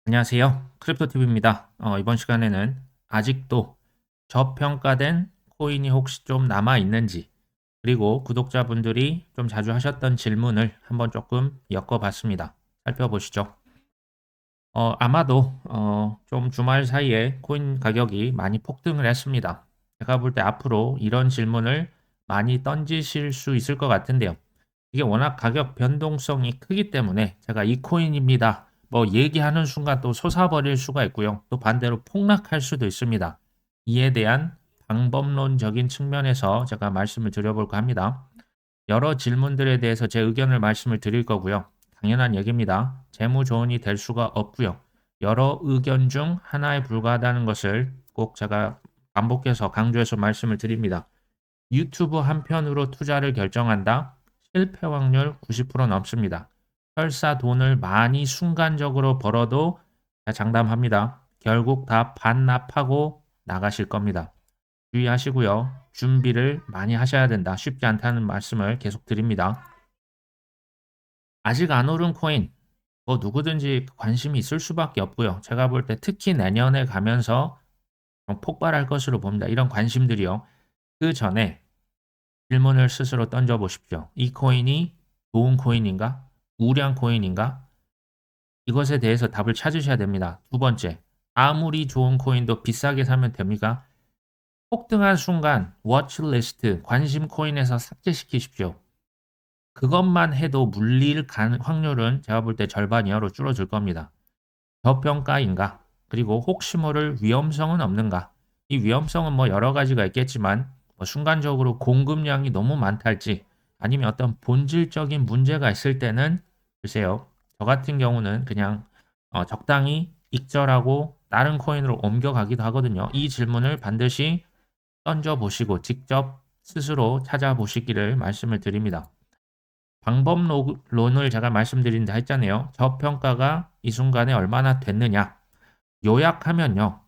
안녕하세요. 크립토TV입니다. 이번 시간에는 아직도 저평가된 코인이 혹시 좀 남아 있는지, 그리고 구독자분들이 좀 자주 하셨던 질문을 한번 조금 엮어봤습니다. 살펴보시죠. 아마도 좀 주말 사이에 코인 가격이 많이 폭등을 했습니다. 제가 볼 때 앞으로 이런 질문을 많이 던지실 수 있을 것 같은데요. 이게 워낙 가격 변동성이 크기 때문에 제가 이 코인입니다, 뭐 얘기하는 순간 또 솟아버릴 수가 있고요. 또 반대로 폭락할 수도 있습니다. 이에 대한 방법론적인 측면에서 제가 말씀을 드려볼까 합니다. 여러 질문들에 대해서 제 의견을 말씀을 드릴 거고요. 당연한 얘기입니다. 재무조언이 될 수가 없고요. 여러 의견 중 하나에 불과하다는 것을 꼭 제가 반복해서 강조해서 말씀을 드립니다. 유튜브 한 편으로 투자를 결정한다? 실패 확률 90% 넘습니다. 설사 돈을 많이 순간적으로 벌어도 장담합니다. 결국 다 반납하고 나가실 겁니다. 주의하시고요. 준비를 많이 하셔야 된다. 쉽지 않다는 말씀을 계속 드립니다. 아직 안 오른 코인, 뭐 누구든지 관심이 있을 수밖에 없고요. 제가 볼 때 특히 내년에 가면서 폭발할 것으로 봅니다. 이런 관심들이요. 그 전에 질문을 스스로 던져 보십시오. 이 코인이 좋은 코인인가? 우량 코인인가? 이것에 대해서 답을 찾으셔야 됩니다. 두 번째, 아무리 좋은 코인도 비싸게 사면 됩니까? 폭등한 순간 워치리스트, 관심 코인에서 삭제시키십시오. 그것만 해도 물릴 확률은 제가 볼 때 절반 이하로 줄어들 겁니다. 저평가인가? 그리고 혹시 모를 위험성은 없는가? 이 위험성은 뭐 여러 가지가 있겠지만 뭐 순간적으로 공급량이 너무 많달지, 아니면 어떤 본질적인 문제가 있을 때는 글쎄요. 저 같은 경우는 그냥 적당히 익절하고 다른 코인으로 옮겨가기도 하거든요. 이 질문을 반드시 던져보시고 직접 스스로 찾아보시기를 말씀을 드립니다. 방법론을 제가 말씀드린다 했잖아요. 저평가가 이 순간에 얼마나 됐느냐. 요약하면요.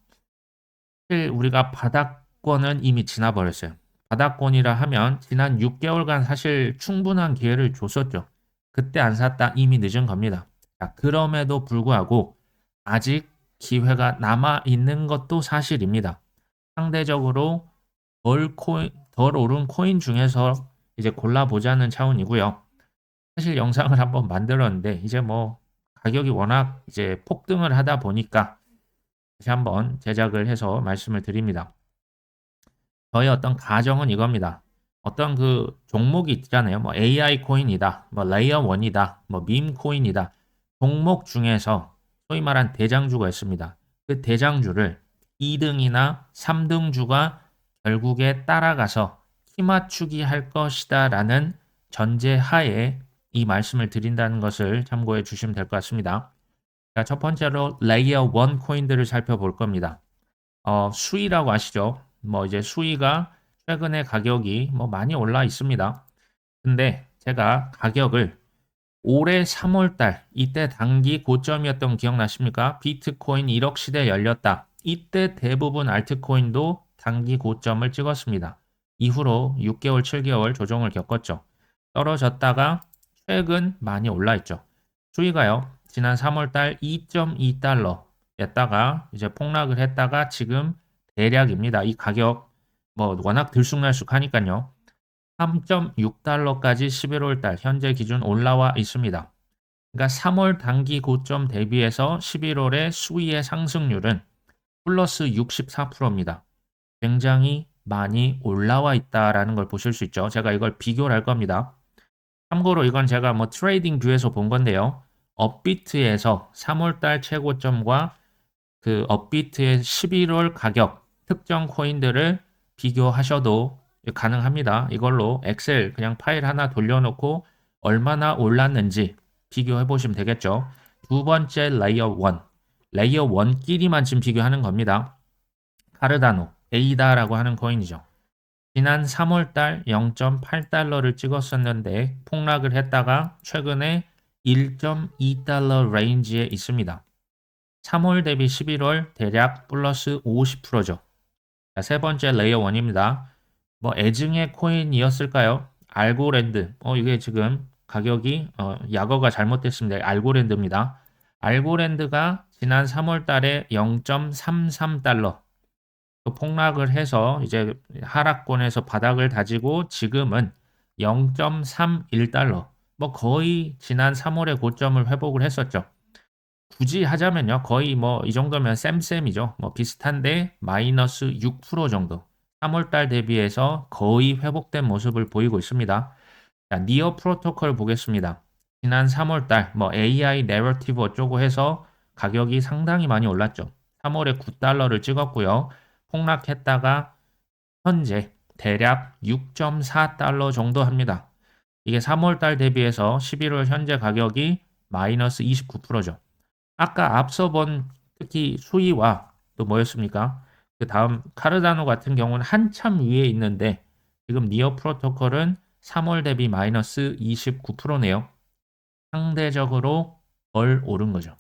사실 우리가 바닥권은 이미 지나버렸어요. 바닥권이라 하면 지난 6개월간 사실 충분한 기회를 줬었죠. 그때 안 샀다 이미 늦은 겁니다. 자, 그럼에도 불구하고 아직 기회가 남아 있는 것도 사실입니다. 상대적으로 덜 오른 코인 중에서 이제 골라보자는 차원이고요. 사실 영상을 한번 만들었는데 이제 뭐 가격이 워낙 이제 폭등을 하다 보니까 다시 한번 제작을 해서 말씀을 드립니다. 저의 어떤 가정은 이겁니다. 어떤 그 종목이 있잖아요. 뭐 AI 코인이다, 뭐 레이어 1이다, 뭐 밈 코인이다. 종목 중에서 소위 말한 대장주가 있습니다. 그 대장주를 2등이나 3등주가 결국에 따라가서 키 맞추기 할 것이다라는 전제하에 이 말씀을 드린다는 것을 참고해 주시면 될 것 같습니다. 자, 첫 번째로 레이어 1 코인들을 살펴볼 겁니다. 수위라고 아시죠? 뭐 이제 수위가 최근에 가격이 뭐 많이 올라 있습니다. 근데 제가 가격을 올해 3월 달 이때 단기 고점이었던 거 기억나십니까? 비트코인 1억 시대 열렸다. 이때 대부분 알트코인도 단기 고점을 찍었습니다. 이후로 6개월, 7개월 조정을 겪었죠. 떨어졌다가 최근 많이 올라 있죠. 수위가요. 지난 3월 달 2.2달러 였다가 이제 폭락을 했다가 지금 대략입니다. 이 가격 뭐 워낙 들쑥날쑥하니까요. 3.6달러까지 11월 달 현재 기준 올라와 있습니다. 그러니까 3월 단기 고점 대비해서 11월의 수위의 상승률은 플러스 64%입니다. 굉장히 많이 올라와 있다라는 걸 보실 수 있죠. 제가 이걸 비교를 할 겁니다. 참고로 이건 제가 뭐 트레이딩 뷰에서 본 건데요. 업비트에서 3월 달 최고점과 그 업비트의 11월 가격 특정 코인들을 비교하셔도 가능합니다. 이걸로 엑셀 그냥 파일 하나 돌려놓고 얼마나 올랐는지 비교해 보시면 되겠죠. 두 번째 레이어 1. 레이어 1끼리만 지금 비교하는 겁니다. 카르다노, 에이다라고 하는 코인이죠. 지난 3월 달 0.8달러를 찍었었는데 폭락을 했다가 최근에 1.2달러 레인지에 있습니다. 3월 대비 11월 대략 플러스 50%죠. 자, 세 번째 레이어 1입니다. 뭐 애증의 코인이었을까요? 알고랜드. 이게 지금 가격이 약어가 잘못됐습니다. 알고랜드입니다. 알고랜드가 지난 3월 달에 0.33달러 또 폭락을 해서 이제 하락권에서 바닥을 다지고 지금은 0.31달러 뭐 거의 지난 3월의 고점을 회복을 했었죠. 굳이 하자면요. 거의 뭐 이 정도면 쌤쌤이죠. 뭐 비슷한데 마이너스 6% 정도. 3월 달 대비해서 거의 회복된 모습을 보이고 있습니다. 자, 니어 프로토콜 보겠습니다. 지난 3월 달 뭐 AI 내러티브 어쩌고 해서 가격이 상당히 많이 올랐죠. 3월에 9달러를 찍었고요. 폭락했다가 현재 대략 6.4달러 정도 합니다. 이게 3월 달 대비해서 11월 현재 가격이 마이너스 29%죠. 아까 앞서 본 특히 수위와 또 뭐였습니까? 그 다음 카르다노 같은 경우는 한참 위에 있는데 지금 니어 프로토콜은 3월 대비 마이너스 29%네요. 상대적으로 덜 오른 거죠.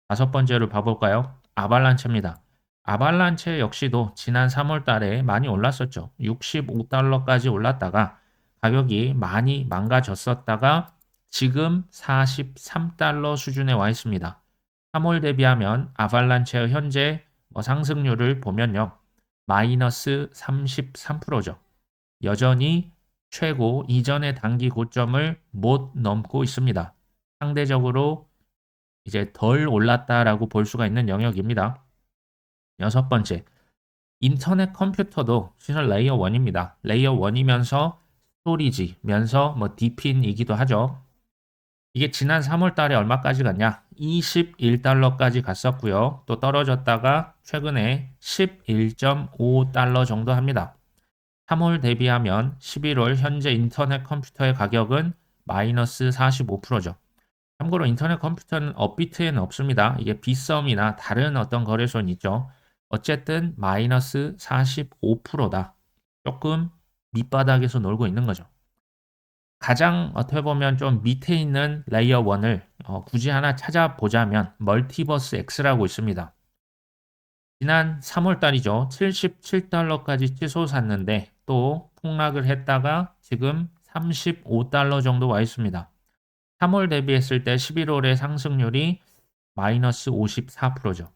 다섯 번째로 봐볼까요? 아발란체입니다. 아발란체 역시도 지난 3월 달에 많이 올랐었죠. 65달러까지 올랐다가 가격이 많이 망가졌었다가 지금 43달러 수준에 와 있습니다. 3월 대비하면 아발란체의 현재 상승률을 보면요. 마이너스 33%죠. 여전히 최고 이전의 단기 고점을 못 넘고 있습니다. 상대적으로 이제 덜 올랐다라고 볼 수가 있는 영역입니다. 여섯 번째, 인터넷 컴퓨터도 시설 레이어 1입니다. 레이어 1이면서 스토리지면서 디핀이기도 하죠. 이게 지난 3월 달에 얼마까지 갔냐? 21달러까지 갔었고요. 또 떨어졌다가 최근에 11.5달러 정도 합니다. 3월 대비하면 11월 현재 인터넷 컴퓨터의 가격은 마이너스 45%죠. 참고로 인터넷 컴퓨터는 업비트에는 없습니다. 이게 빗썸이나 다른 어떤 거래소는 있죠. 어쨌든 마이너스 45%다. 조금 밑바닥에서 놀고 있는 거죠. 가장 어떻게 보면 좀 밑에 있는 레이어 1을 굳이 하나 찾아보자면 멀티버스 X라고 있습니다. 지난 3월 달이죠. 77달러까지 치솟았는데 또 폭락을 했다가 지금 35달러 정도 와 있습니다. 3월 대비했을 때 11월의 상승률이 마이너스 54%죠.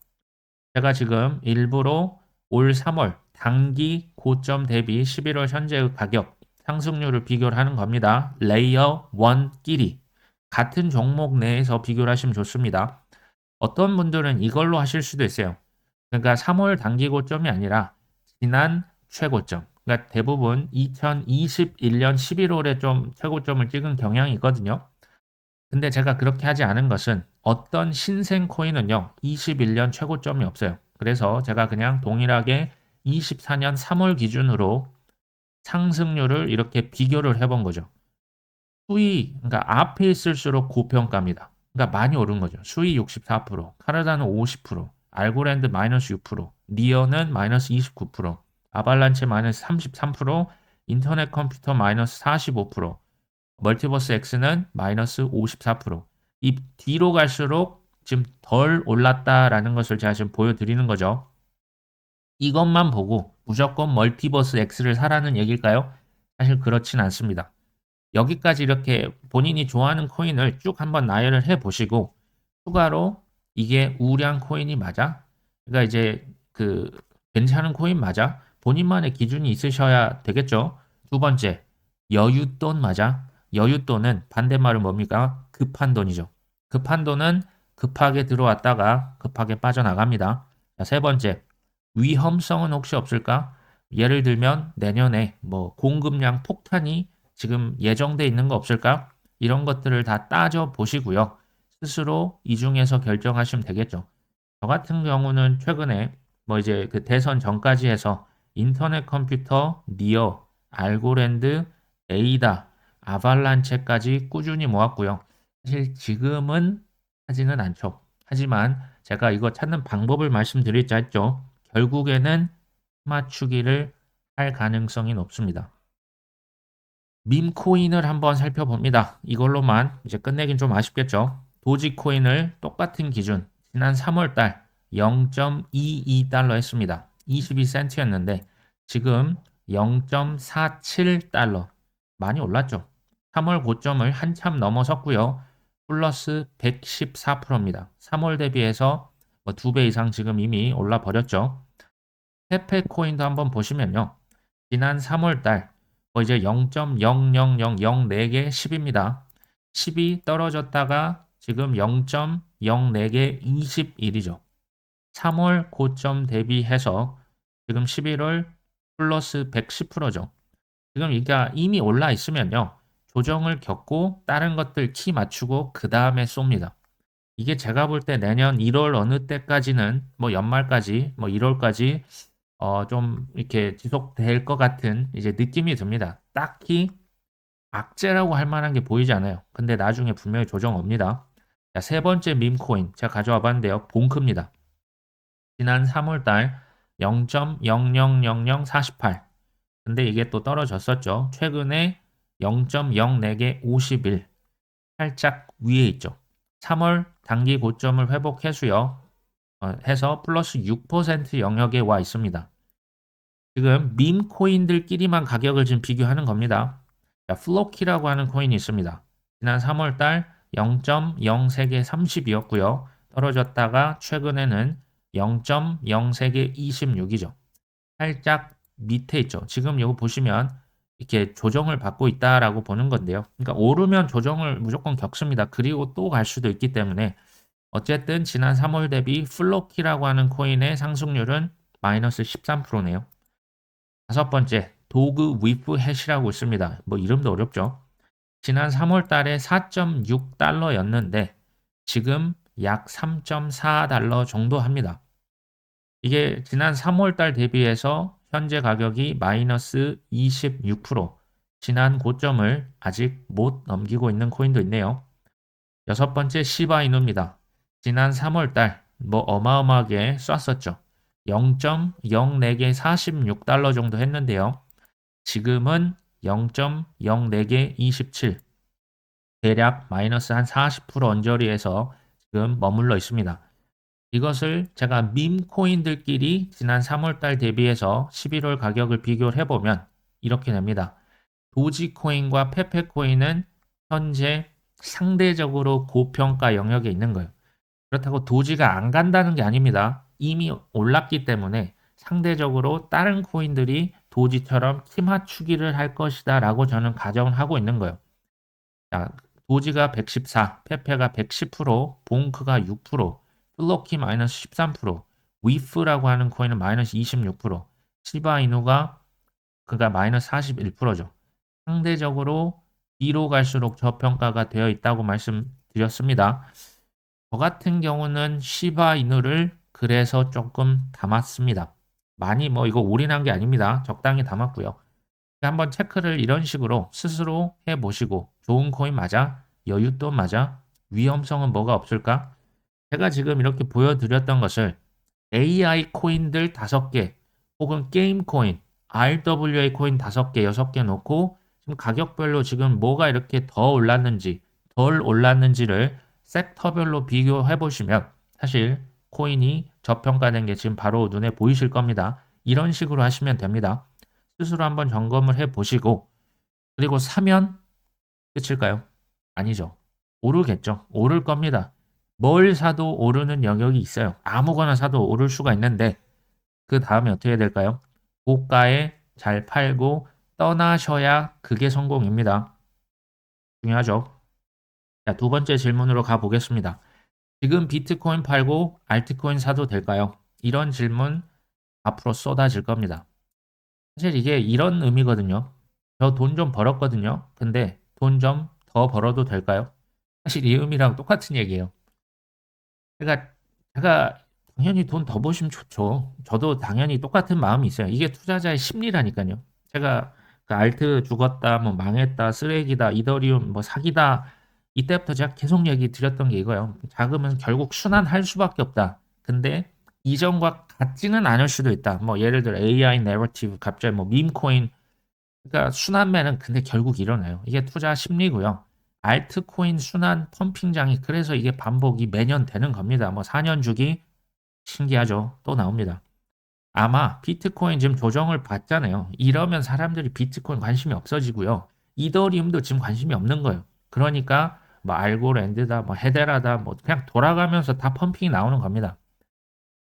제가 지금 일부러 올 3월 단기 고점 대비 11월 현재의 가격 상승률을 비교를 하는 겁니다. 레이어 1끼리 같은 종목 내에서 비교를 하시면 좋습니다. 어떤 분들은 이걸로 하실 수도 있어요. 그러니까 3월 단기 고점이 아니라 지난 최고점. 그러니까 대부분 2021년 11월에 좀 최고점을 찍은 경향이 있거든요. 근데 제가 그렇게 하지 않은 것은 어떤 신생 코인은요, 21년 최고점이 없어요. 그래서 제가 그냥 동일하게 24년 3월 기준으로 상승률을 이렇게 비교를 해본 거죠. 수위, 그러니까 앞에 있을수록 고평가입니다. 그러니까 많이 오른 거죠. 수위 64%, 카르다는 50%, 알고랜드 마이너스 6%, 니어는 마이너스 29%, 아발란체 마이너스 33%, 인터넷 컴퓨터 마이너스 45%, 멀티버스 X는 마이너스 54%. 이 뒤로 갈수록 지금 덜 올랐다라는 것을 제가 지금 보여드리는 거죠. 이것만 보고 무조건 멀티버스 X를 사라는 얘기일까요? 사실 그렇진 않습니다. 여기까지 이렇게 본인이 좋아하는 코인을 쭉 한번 나열을 해 보시고 추가로 이게 우량 코인이 맞아? 그러니까 이제 그 괜찮은 코인 맞아? 본인만의 기준이 있으셔야 되겠죠. 두 번째, 여윳돈 맞아? 여윳돈은 반대말은 뭡니까? 급한 돈이죠. 급한 돈은 급하게 들어왔다가 급하게 빠져나갑니다. 자, 세 번째, 위험성은 혹시 없을까? 예를 들면 내년에 공급량 폭탄이 지금 예정돼 있는 거 없을까? 이런 것들을 다 따져 보시고요. 스스로 이 중에서 결정하시면 되겠죠. 저 같은 경우는 최근에 이제 그 대선 전까지 해서 인터넷 컴퓨터, 니어, 알고랜드, 에이다, 아발란체까지 꾸준히 모았고요. 사실 지금은 하지는 않죠. 하지만 제가 이거 찾는 방법을 말씀드리자 했죠. 결국에는 맞추기를 할 가능성이 높습니다. 밈코인을 한번 살펴봅니다. 이걸로만 이제 끝내긴 좀 아쉽겠죠. 도지코인을 똑같은 기준 지난 3월달 0.22달러 했습니다. 22센트였는데 지금 0.47달러 많이 올랐죠. 3월 고점을 한참 넘어섰고요. 플러스 114%입니다. 3월 대비해서 2배 이상 지금 이미 올라 버렸죠. 페페 코인도 한번 보시면요. 지난 3월 달 이제 0.00004개 10입니다. 10이 떨어졌다가 지금 0.04개 21이죠. 3월 고점 대비해서 지금 11월 플러스 110%죠. 지금 이게 이미 올라 있으면요. 조정을 겪고 다른 것들 키 맞추고 그 다음에 쏩니다. 이게 제가 볼 때 내년 1월 어느 때까지는 뭐 연말까지 뭐 1월까지 좀 이렇게 지속될 것 같은 이제 느낌이 듭니다. 딱히 악재라고 할 만한 게 보이지 않아요. 근데 나중에 분명히 조정 옵니다. 자, 세 번째 밈코인 제가 가져와 봤는데요. 봉크입니다. 지난 3월 달 0.000048. 근데 이게 또 떨어졌었죠. 최근에 0.04개 51. 살짝 위에 있죠. 3월 단기 고점을 회복해서요. 해서 플러스 6% 영역에 와 있습니다. 지금 밈 코인들끼리만 가격을 지금 비교하는 겁니다. 자, 플로키라고 하는 코인이 있습니다. 지난 3월 달 0.03개 30이었고요. 떨어졌다가 최근에는 0.03개 26이죠. 살짝 밑에 있죠. 지금 이거 보시면 이렇게 조정을 받고 있다라고 보는 건데요. 그러니까 오르면 조정을 무조건 겪습니다. 그리고 또 갈 수도 있기 때문에 어쨌든 지난 3월 대비 플로키라고 하는 코인의 상승률은 마이너스 13%네요. 다섯 번째, 도그 위프 해시라고 있습니다. 뭐 이름도 어렵죠. 지난 3월 달에 4.6달러였는데 지금 약 3.4달러 정도 합니다. 이게 지난 3월 달 대비해서 현재 가격이 마이너스 26%, 지난 고점을 아직 못 넘기고 있는 코인도 있네요. 여섯 번째 시바이누입니다. 지난 3월 달 뭐 어마어마하게 쐈었죠. 0.04개 46달러 정도 했는데요. 지금은 0.04개 27, 대략 마이너스 한 40% 언저리에서 지금 머물러 있습니다. 이것을 제가 밈 코인들끼리 지난 3월 달 대비해서 11월 가격을 비교를 해보면 이렇게 됩니다. 도지 코인과 페페 코인은 현재 상대적으로 고평가 영역에 있는 거예요. 그렇다고 도지가 안 간다는 게 아닙니다. 이미 올랐기 때문에 상대적으로 다른 코인들이 도지처럼 키 맞추기를 할 것이다 라고 저는 가정을 하고 있는 거예요. 자, 도지가 114, 페페가 110%, 봉크가 6%, 플로키 마이너스 13%, 위프라고 하는 코인은 마이너스 26%, 시바이누가 그가 마이너스 41%죠. 상대적으로 뒤로 갈수록 저평가가 되어 있다고 말씀드렸습니다. 저 같은 경우는 시바이누를 그래서 조금 담았습니다. 많이 뭐 이거 올인한 게 아닙니다. 적당히 담았고요. 한번 체크를 이런 식으로 스스로 해보시고 좋은 코인 맞아? 여윳돈 맞아? 위험성은 뭐가 없을까? 제가 지금 이렇게 보여드렸던 것을 AI 코인들 5개 혹은 게임 코인, RWA 코인 5개, 6개 놓고 지금 가격별로 지금 뭐가 이렇게 더 올랐는지 덜 올랐는지를 섹터별로 비교해 보시면 사실 코인이 저평가된 게 지금 바로 눈에 보이실 겁니다. 이런 식으로 하시면 됩니다. 스스로 한번 점검을 해 보시고 그리고 사면 끝일까요? 아니죠. 오르겠죠. 오를 겁니다. 뭘 사도 오르는 영역이 있어요. 아무거나 사도 오를 수가 있는데 그 다음에 어떻게 해야 될까요? 고가에 잘 팔고 떠나셔야 그게 성공입니다. 중요하죠. 자, 두 번째 질문으로 가보겠습니다. 지금 비트코인 팔고 알트코인 사도 될까요? 이런 질문 앞으로 쏟아질 겁니다. 사실 이게 이런 의미거든요. 저 돈 좀 벌었거든요. 근데 돈 좀 더 벌어도 될까요? 사실 이 의미랑 똑같은 얘기예요. 제가 당연히 돈 더 버시면 좋죠. 저도 당연히 똑같은 마음이 있어요. 이게 투자자의 심리라니까요. 제가 그 알트 죽었다, 뭐 망했다, 쓰레기다, 이더리움 뭐 사기다. 이때부터 제가 계속 얘기 드렸던 게 이거예요. 자금은 결국 순환할 수밖에 없다. 근데 이전과 같지는 않을 수도 있다. 뭐 예를 들어 AI 내러티브 갑자기 뭐 밈코인 그러니까 순환매는 근데 결국 일어나요. 이게 투자 심리고요. 알트코인 순환 펌핑장이 그래서 이게 반복이 매년 되는 겁니다. 뭐 4년 주기 신기하죠. 또 나옵니다. 아마 비트코인 지금 조정을 받잖아요. 이러면 사람들이 비트코인 관심이 없어지고요. 이더리움도 지금 관심이 없는 거예요. 그러니까 뭐 알고랜드다, 뭐 헤데라다, 뭐 그냥 돌아가면서 다 펌핑이 나오는 겁니다.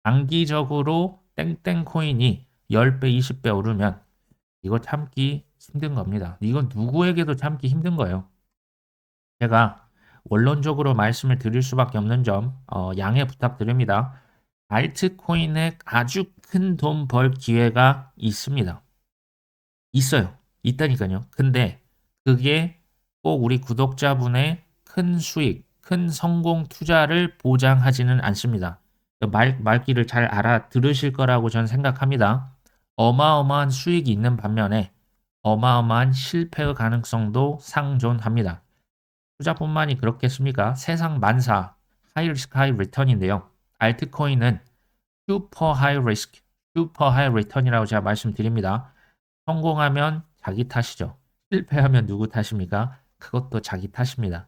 단기적으로 땡땡 코인이 10배, 20배 오르면 이거 참기 힘든 겁니다. 이건 누구에게도 참기 힘든 거예요. 제가 원론적으로 말씀을 드릴 수밖에 없는 점 양해 부탁드립니다. 알트코인에 아주 큰 돈 벌 기회가 있습니다. 있어요. 있다니까요. 근데 그게 꼭 우리 구독자분의 큰 수익, 큰 성공 투자를 보장하지는 않습니다. 말귀를 잘 알아들으실 거라고 저는 생각합니다. 어마어마한 수익이 있는 반면에 어마어마한 실패의 가능성도 상존합니다. 투자뿐만이 그렇겠습니까? 세상 만사, 하이 리스크 하이 리턴인데요. 알트코인은 슈퍼 하이 리스크, 슈퍼 하이 리턴이라고 제가 말씀드립니다. 성공하면 자기 탓이죠. 실패하면 누구 탓입니까? 그것도 자기 탓입니다.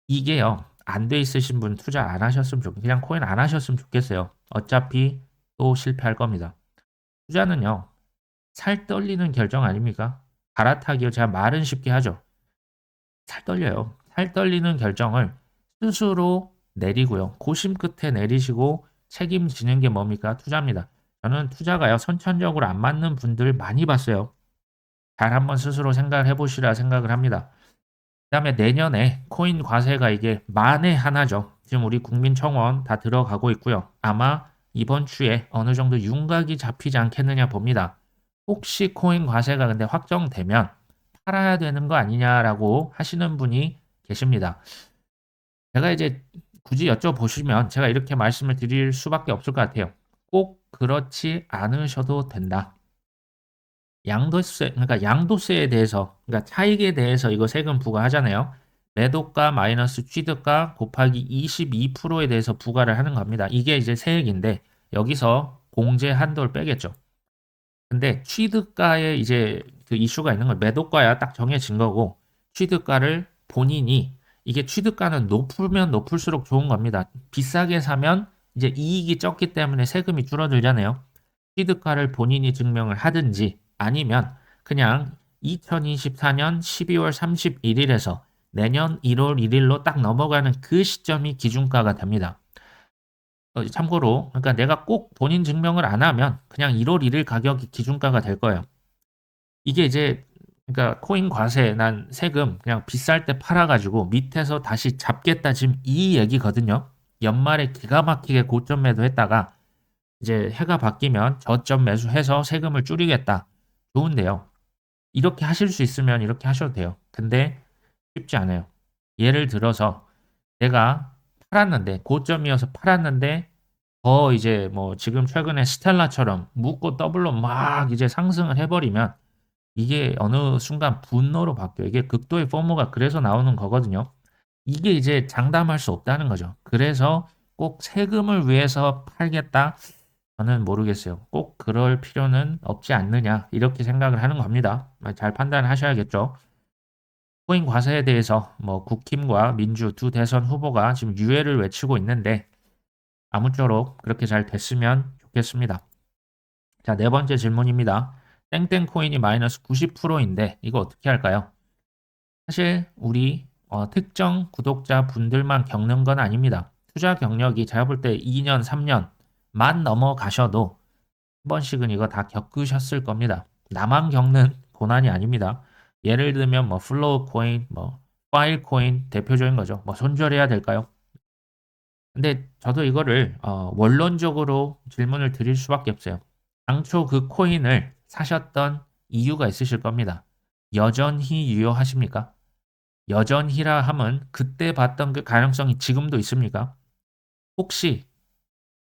이게요, 안 돼 있으신 분 투자 안 하셨으면 그냥 코인 안 하셨으면 좋겠어요. 어차피 또 실패할 겁니다. 투자는요, 살 떨리는 결정 아닙니까? 갈아타기요. 제가 말은 쉽게 하죠. 살 떨려요. 살 떨리는 결정을 스스로 내리고요. 고심 끝에 내리시고 책임지는 게 뭡니까? 투자입니다. 저는 투자가요, 선천적으로 안 맞는 분들 많이 봤어요. 잘 한번 스스로 생각을 해보시라 생각을 합니다. 그 다음에 내년에 코인 과세가 이게 만에 하나죠. 지금 우리 국민청원 다 들어가고 있고요. 아마 이번 주에 어느 정도 윤곽이 잡히지 않겠느냐 봅니다. 혹시 코인 과세가 근데 확정되면 팔아야 되는 거 아니냐라고 하시는 분이 계십니다. 제가 이제 굳이 여쭤보시면 제가 이렇게 말씀을 드릴 수밖에 없을 것 같아요. 꼭 그렇지 않으셔도 된다. 양도세, 그러니까 양도세에 대해서, 그러니까 차익에 대해서 이거 세금 부과하잖아요. 매도가 마이너스 취득가 곱하기 22%에 대해서 부과를 하는 겁니다. 이게 이제 세액인데 여기서 공제 한도를 빼겠죠. 근데 취득가에 이제 그 이슈가 있는 걸 매도가야 딱 정해진 거고 취득가를 본인이 이게 취득가는 높으면 높을수록 좋은 겁니다. 비싸게 사면 이제 이익이 적기 때문에 세금이 줄어들잖아요. 취득가를 본인이 증명을 하든지 아니면 그냥 2024년 12월 31일에서 내년 1월 1일로 딱 넘어가는 그 시점이 기준가가 됩니다. 참고로 그러니까 내가 꼭 본인 증명을 안 하면 그냥 1월 1일 가격이 기준가가 될 거예요. 이게 이제 그러니까 코인 과세 난 세금 그냥 비쌀 때 팔아가지고 밑에서 다시 잡겠다 지금 이 얘기거든요. 연말에 기가 막히게 고점 매도했다가 이제 해가 바뀌면 저점 매수해서 세금을 줄이겠다. 좋은데요. 이렇게 하실 수 있으면 이렇게 하셔도 돼요. 근데 쉽지 않아요. 예를 들어서 내가 팔았는데 고점이어서 팔았는데 더 이제 뭐 지금 최근에 스텔라처럼 묻고 더블로 막 이제 상승을 해버리면 이게 어느 순간 분노로 바뀌어요. 이게 극도의 포모가 그래서 나오는 거거든요. 이게 이제 장담할 수 없다는 거죠. 그래서 꼭 세금을 위해서 팔겠다? 저는 모르겠어요. 꼭 그럴 필요는 없지 않느냐 이렇게 생각을 하는 겁니다. 잘 판단하셔야겠죠. 코인 과세에 대해서 뭐 국힘과 민주 두 대선 후보가 지금 유예를 외치고 있는데 아무쪼록 그렇게 잘 됐으면 좋겠습니다. 자, 네 번째 질문입니다. 땡땡 코인이 마이너스 90%인데 이거 어떻게 할까요? 사실 우리 특정 구독자 분들만 겪는 건 아닙니다. 투자 경력이 제가 볼 때 2년, 3년만 넘어가셔도 한 번씩은 이거 다 겪으셨을 겁니다. 나만 겪는 고난이 아닙니다. 예를 들면 뭐 플로우 코인, 뭐 파일 코인 대표적인 거죠. 뭐 손절해야 될까요? 근데 저도 이거를 원론적으로 질문을 드릴 수밖에 없어요. 당초 그 코인을 사셨던 이유가 있으실 겁니다. 여전히 유효하십니까? 여전히라 함은 그때 봤던 그 가능성이 지금도 있습니까? 혹시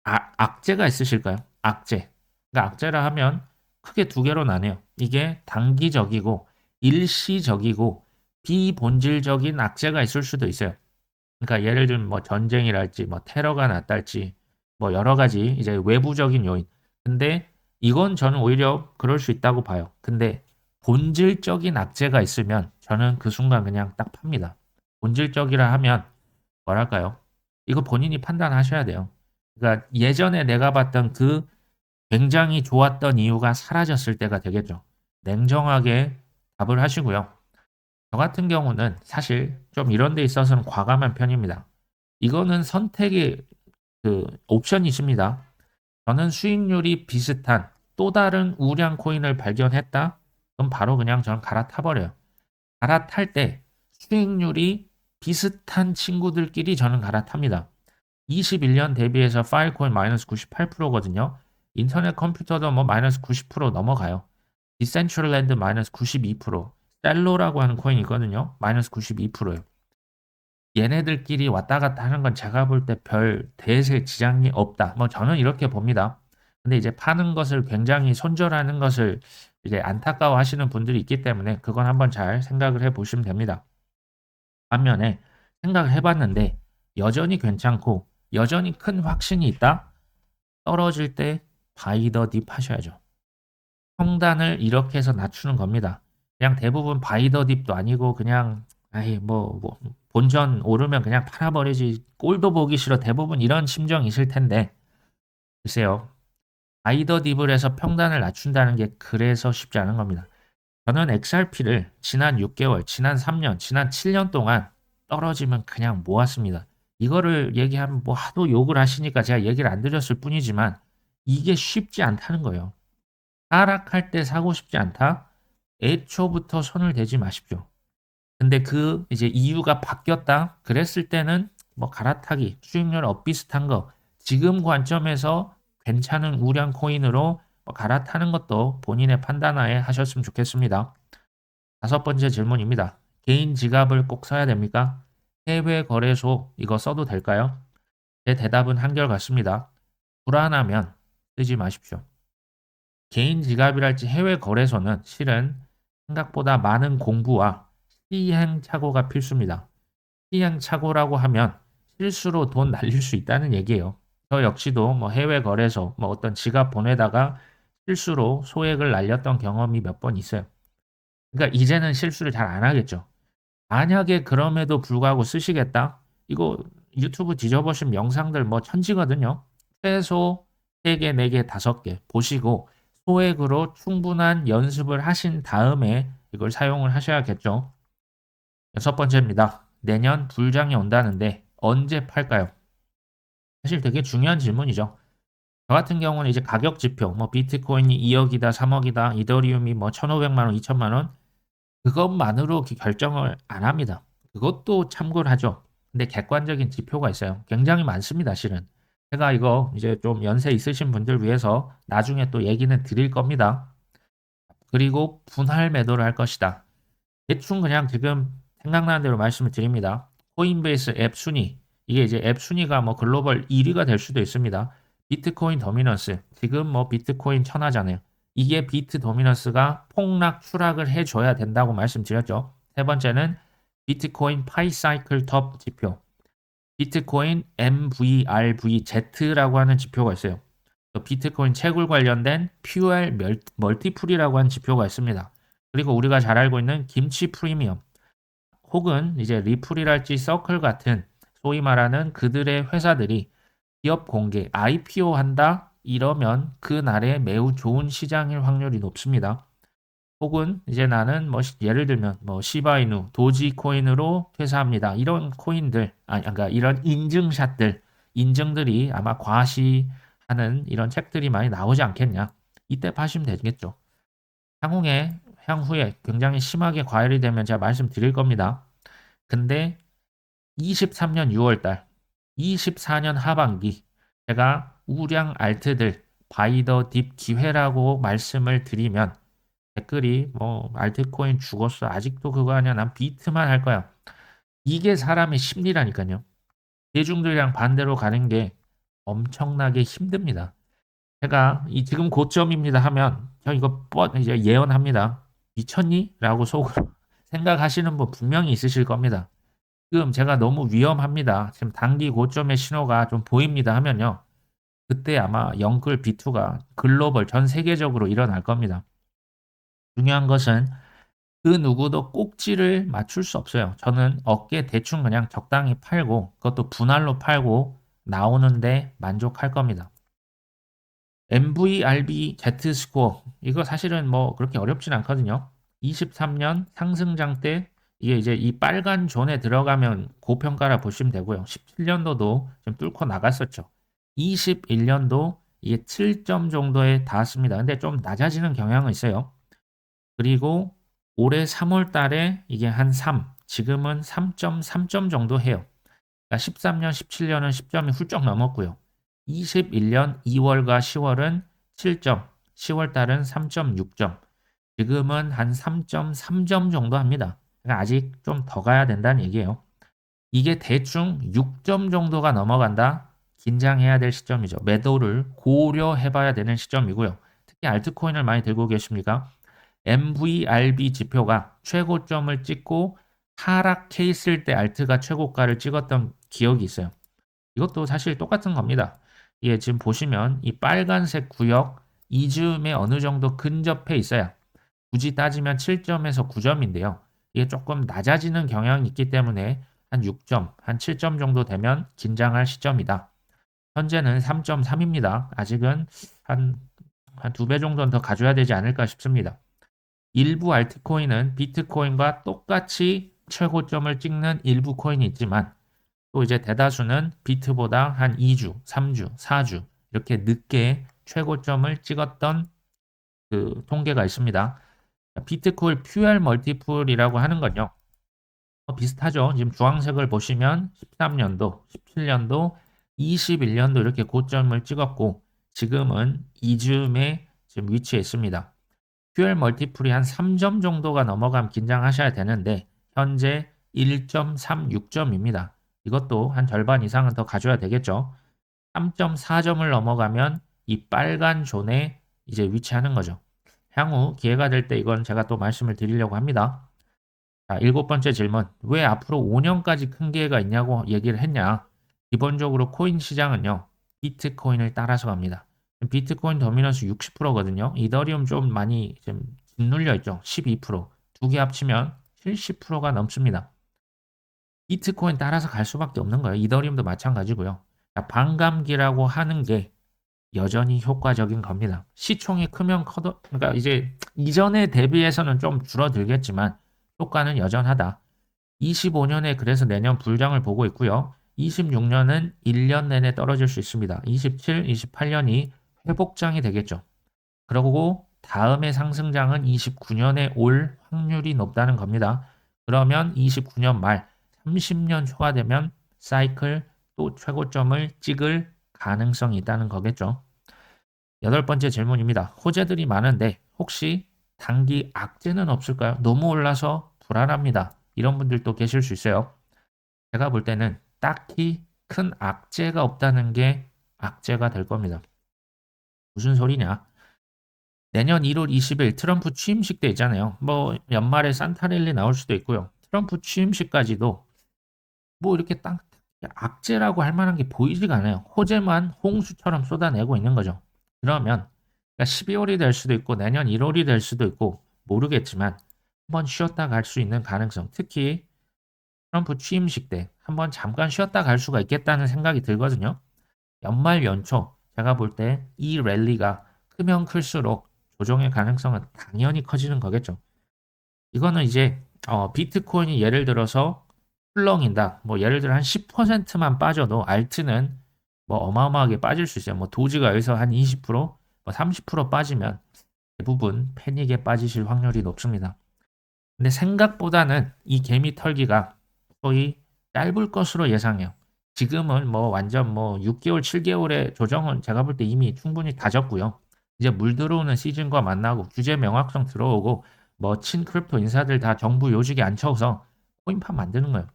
악재가 있으실까요? 악재. 그러니까 악재라 하면 크게 두 개로 나뉘어요. 이게 단기적이고 일시적이고 비본질적인 악재가 있을 수도 있어요. 그러니까 예를 들면 뭐 전쟁이랄지 뭐 테러가 났달지 뭐 여러 가지 이제 외부적인 요인. 근데 이건 저는 오히려 그럴 수 있다고 봐요. 근데 본질적인 악재가 있으면 저는 그 순간 그냥 딱 팝니다. 본질적이라 하면 뭐랄까요? 이거 본인이 판단하셔야 돼요. 그러니까 예전에 내가 봤던 그 굉장히 좋았던 이유가 사라졌을 때가 되겠죠. 냉정하게 답을 하시고요. 저 같은 경우는 사실 좀 이런 데 있어서는 과감한 편입니다. 이거는 선택의 그 옵션이 있습니다. 저는 수익률이 비슷한 또 다른 우량 코인을 발견했다? 그럼 바로 그냥 저는 갈아타버려요. 갈아탈 때 수익률이 비슷한 친구들끼리 저는 갈아탑니다. 21년 대비해서 파일코인 마이너스 98%거든요. 인터넷 컴퓨터도 뭐 마이너스 90% 넘어가요. 디센트럴랜드 마이너스 92%, 셀로라고 하는 코인이 있거든요. 마이너스 92%예요. 얘네들끼리 왔다 갔다 하는 건 제가 볼 때 별 대세 지장이 없다. 뭐 저는 이렇게 봅니다. 근데 이제 파는 것을 굉장히 손절하는 것을 이제 안타까워 하시는 분들이 있기 때문에 그건 한번 잘 생각을 해 보시면 됩니다. 반면에 생각을 해 봤는데 여전히 괜찮고 여전히 큰 확신이 있다? 떨어질 때 바이 더 딥 하셔야죠. 평단을 이렇게 해서 낮추는 겁니다. 그냥 대부분 바이 더 딥도 아니고 그냥 아이 뭐 본전 오르면 그냥 팔아버리지 꼴도 보기 싫어 대부분 이런 심정이 있을 텐데 글쎄요. 바이 더 딥을 해서 평단을 낮춘다는 게 그래서 쉽지 않은 겁니다. 저는 XRP를 지난 6개월, 지난 3년, 지난 7년 동안 떨어지면 그냥 모았습니다. 이거를 얘기하면 뭐 하도 욕을 하시니까 제가 얘기를 안 드렸을 뿐이지만 이게 쉽지 않다는 거예요. 하락할 때 사고 싶지 않다? 애초부터 손을 대지 마십시오. 근데 그 이제 이유가 바뀌었다? 그랬을 때는 뭐 갈아타기, 수익률 비슷한 거 지금 관점에서 괜찮은 우량 코인으로 뭐 갈아타는 것도 본인의 판단하에 하셨으면 좋겠습니다. 5번째 질문입니다. 개인 지갑을 꼭 써야 됩니까? 해외 거래소 이거 써도 될까요? 제 대답은 한결같습니다. 불안하면 쓰지 마십시오. 개인 지갑이랄지 해외 거래소는 실은 생각보다 많은 공부와 시행착오가 필수입니다. 시행착오라고 하면 실수로 돈 날릴 수 있다는 얘기예요. 저 역시도 뭐 해외 거래소 뭐 어떤 지갑 보내다가 실수로 소액을 날렸던 경험이 몇 번 있어요. 그러니까 이제는 실수를 잘 안 하겠죠. 만약에 그럼에도 불구하고 쓰시겠다? 이거 유튜브 뒤져보신 영상들 뭐 천지거든요. 최소 3개, 4개, 5개 보시고 소액으로 충분한 연습을 하신 다음에 이걸 사용을 하셔야겠죠. 6번째입니다. 내년 불장이 온다는데 언제 팔까요? 사실 되게 중요한 질문이죠. 저 같은 경우는 이제 가격 지표, 뭐 비트코인이 2억이다, 3억이다, 이더리움이 뭐 1,500만 원, 2천만 원 그것만으로 결정을 안 합니다. 그것도 참고를 하죠. 근데 객관적인 지표가 있어요. 굉장히 많습니다, 실은. 제가 이거 이제 좀 연세 있으신 분들 위해서 나중에 또 얘기는 드릴 겁니다. 그리고 분할 매도를 할 것이다. 대충 그냥 지금 생각나는 대로 말씀을 드립니다. 코인베이스 앱 순위. 이게 이제 앱 순위가 뭐 글로벌 1위가 될 수도 있습니다. 비트코인 도미넌스. 지금 뭐 비트코인 천하잖아요. 이게 비트 도미넌스가 폭락 추락을 해줘야 된다고 말씀드렸죠. 세 번째는 비트코인 파이 사이클 톱 지표. 비트코인 MVRVZ라고 하는 지표가 있어요. 또 비트코인 채굴 관련된 PUR 멀티플이라고 하는 지표가 있습니다. 그리고 우리가 잘 알고 있는 김치 프리미엄 혹은 이제 리플이랄지 서클 같은 소위 말하는 그들의 회사들이 기업 공개 IPO 한다 이러면 그날에 매우 좋은 시장일 확률이 높습니다. 혹은 이제 나는 뭐 예를 들면 뭐 시바이누, 도지코인으로 퇴사합니다. 이런 코인들, 그러니까 이런 인증들이 아마 과시하는 이런 책들이 많이 나오지 않겠냐. 이때 파시면 되겠죠. 향후에 굉장히 심하게 과열이 되면 제가 말씀드릴 겁니다. 근데 23년 6월달, 24년 하반기 제가 우량 알트들 바이 더 딥 기회라고 말씀을 드리면 댓글이 뭐 알트코인 죽었어 아직도 그거 아니야 난 비트만 할 거야 이게 사람의 심리라니까요. 대중들이랑 반대로 가는 게 엄청나게 힘듭니다. 제가 이 지금 고점입니다 하면 저 이거 이제 예언합니다. 미쳤니? 라고 속으로 생각하시는 분 분명히 있으실 겁니다. 지금 제가 너무 위험합니다. 지금 단기 고점의 신호가 좀 보입니다 하면요. 그때 아마 영끌 B2가 글로벌 전 세계적으로 일어날 겁니다. 중요한 것은 그 누구도 꼭지를 맞출 수 없어요. 저는 어깨 대충 그냥 적당히 팔고 그것도 분할로 팔고 나오는데 만족할 겁니다. MVRB Z 스코어 이거 사실은 뭐 그렇게 어렵진 않거든요. 23년 상승장 때 이게 이제 이 빨간 존에 들어가면 고평가라 보시면 되고요. 17년도도 좀 뚫고 나갔었죠. 21년도 이게 7점 정도에 닿았습니다. 근데 좀 낮아지는 경향은 있어요. 그리고 올해 3월 달에 이게 한 3, 지금은 3.3점 정도 해요. 그러니까 13년, 17년은 10점이 훌쩍 넘었고요. 21년 2월과 10월은 7점, 10월 달은 3.6점, 지금은 한 3.3점 정도 합니다. 그러니까 아직 좀 더 가야 된다는 얘기예요. 이게 대충 6점 정도가 넘어간다? 긴장해야 될 시점이죠. 매도를 고려해 봐야 되는 시점이고요. 특히 알트코인을 많이 들고 계십니까? MVRB 지표가 최고점을 찍고 하락해 있을 때 알트가 최고가를 찍었던 기억이 있어요. 이것도 사실 똑같은 겁니다. 예, 지금 보시면 이 빨간색 구역 이즈음에 어느 정도 근접해 있어야 굳이 따지면 7점에서 9점인데요. 이게 조금 낮아지는 경향이 있기 때문에 한 6점, 한 7점 정도 되면 긴장할 시점이다. 현재는 3.3입니다. 아직은 한 2배 정도는 더 가져야 되지 않을까 싶습니다. 일부 알트코인은 비트코인과 똑같이 최고점을 찍는 일부 코인이 있지만 또 이제 대다수는 비트보다 한 2주, 3주, 4주 이렇게 늦게 최고점을 찍었던 그 통계가 있습니다. 비트코인 퓨얼 멀티플이라고 하는 건요. 비슷하죠. 지금 주황색을 보시면 13년도, 17년도, 21년도 이렇게 고점을 찍었고 지금은 이즈음에 지금 위치해 있습니다. 퓨얼 멀티플이 한 3점 정도가 넘어가면 긴장하셔야 되는데 현재 1.36점입니다. 이것도 한 절반 이상은 더 가져야 되겠죠. 3.4점을 넘어가면 이 빨간 존에 이제 위치하는 거죠. 향후 기회가 될 때 이건 제가 또 말씀을 드리려고 합니다. 자, 7번째 질문. 왜 앞으로 5년까지 큰 기회가 있냐고 얘기를 했냐? 기본적으로 코인 시장은요. 비트코인을 따라서 갑니다. 비트코인 더미넌스 60%거든요. 이더리움 좀 많이 좀 짓눌려 있죠. 12%. 두 개 합치면 70%가 넘습니다. 비트코인 따라서 갈 수밖에 없는 거예요. 이더리움도 마찬가지고요. 자, 반감기라고 하는 게 여전히 효과적인 겁니다. 시총이 크면 커도 그러니까 이제 이전에 대비해서는 좀 줄어들겠지만 효과는 여전하다. 25년에 그래서 내년 불장을 보고 있고요. 26년은 1년 내내 떨어질 수 있습니다. 27, 28년이 회복장이 되겠죠. 그러고 다음에 상승장은 29년에 올 확률이 높다는 겁니다. 그러면 29년 말 30년 초가 되면 사이클 또 최고점을 찍을 가능성이 있다는 거겠죠. 8번째 질문입니다. 호재들이 많은데 혹시 단기 악재는 없을까요? 너무 올라서 불안합니다. 이런 분들도 계실 수 있어요. 제가 볼 때는 딱히 큰 악재가 없다는 게 악재가 될 겁니다. 무슨 소리냐? 내년 1월 20일 트럼프 취임식 때 있잖아요. 뭐 연말에 산타랠리 나올 수도 있고요. 트럼프 취임식까지도 뭐 이렇게 딱 악재라고 할 만한 게 보이지가 않아요. 호재만 홍수처럼 쏟아내고 있는 거죠. 그러면 12월이 될 수도 있고 내년 1월이 될 수도 있고 모르겠지만 한번 쉬었다 갈 수 있는 가능성, 특히 트럼프 취임식 때 한번 잠깐 쉬었다 갈 수가 있겠다는 생각이 들거든요. 연말 연초 제가 볼 때 이 랠리가 크면 클수록 조정의 가능성은 당연히 커지는 거겠죠. 이거는 이제 비트코인이 예를 들어서 풀렁인다. 뭐 예를 들어 한 10%만 빠져도 알트는 뭐 어마어마하게 빠질 수 있어요. 뭐 도지가 여기서 한 20%, 뭐 30% 빠지면 대부분 패닉에 빠지실 확률이 높습니다. 근데 생각보다는 이 개미 털기가 거의 짧을 것으로 예상해요. 지금은 뭐 완전 뭐 6개월, 7개월의 조정은 제가 볼 때 이미 충분히 다졌고요. 이제 물 들어오는 시즌과 만나고 규제 명확성 들어오고 뭐 친크립토 인사들 다 정부 요직에 앉혀서 코인판 만드는 거예요.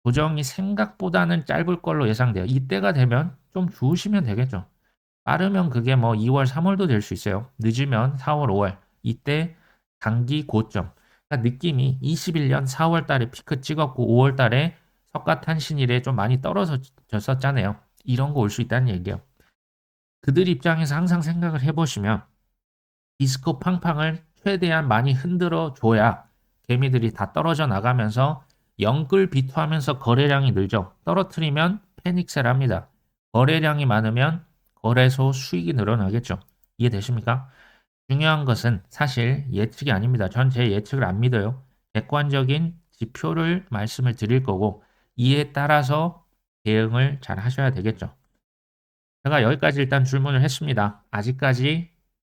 조정이 생각보다는 짧을 걸로 예상돼요. 이때가 되면 좀 주우시면 되겠죠. 빠르면 그게 뭐 2월, 3월도 될 수 있어요. 늦으면 4월, 5월. 이때 단기 고점. 그러니까 느낌이 21년 4월 달에 피크 찍었고 5월 달에 석가탄신일에 좀 많이 떨어졌었잖아요. 이런 거 올 수 있다는 얘기예요. 그들 입장에서 항상 생각을 해보시면 디스코 팡팡을 최대한 많이 흔들어 줘야 개미들이 다 떨어져 나가면서 영끌 비투하면서 거래량이 늘죠. 떨어뜨리면 패닉셀합니다. 거래량이 많으면 거래소 수익이 늘어나겠죠. 이해되십니까? 중요한 것은 사실 예측이 아닙니다. 전 제 예측을 안 믿어요. 객관적인 지표를 말씀을 드릴 거고 이에 따라서 대응을 잘 하셔야 되겠죠. 제가 여기까지 일단 질문을 했습니다. 아직까지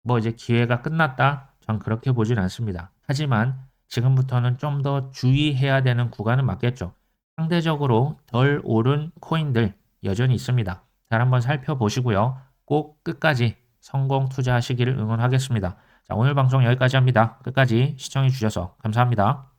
뭐 이제 기회가 끝났다? 전 그렇게 보진 않습니다. 하지만 지금부터는 좀 더 주의해야 되는 구간은 맞겠죠. 상대적으로 덜 오른 코인들 여전히 있습니다. 잘 한번 살펴보시고요. 꼭 끝까지 성공 투자하시기를 응원하겠습니다. 자, 오늘 방송 여기까지 합니다. 끝까지 시청해 주셔서 감사합니다.